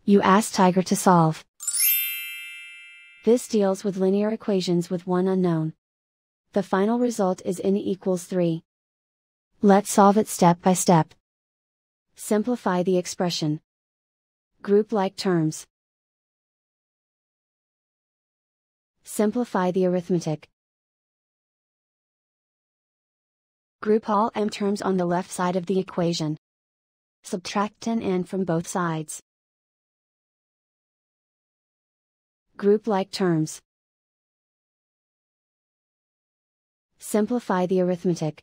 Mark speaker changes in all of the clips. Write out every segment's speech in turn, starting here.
Speaker 1: You ask Tiger to solve. This deals with linear equations with one unknown. The final result is n equals 3. Let's solve it step by step. Simplify the expression. Group like terms. Simplify the arithmetic. Group all m terms on the left side of the equation. Subtract 10n from both sides. Group like terms. Simplify the arithmetic.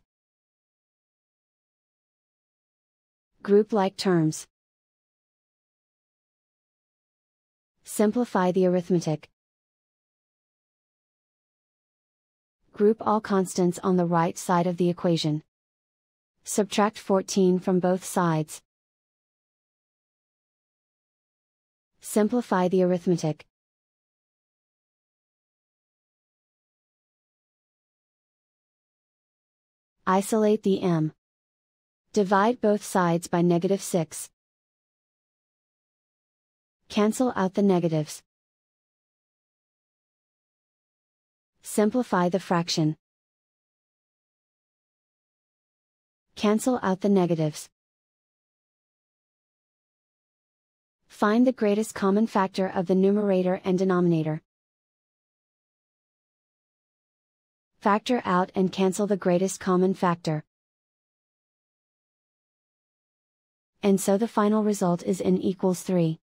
Speaker 1: Group like terms. Simplify the arithmetic. Group all constants on the right side of the equation. Subtract 14 from both sides. Simplify the arithmetic. Isolate the m. Divide both sides by -6. Cancel out the negatives. Simplify the fraction. Cancel out the negatives. Find the greatest common factor of the numerator and denominator. Factor out and cancel the greatest common factor. And so the final result is n equals 3.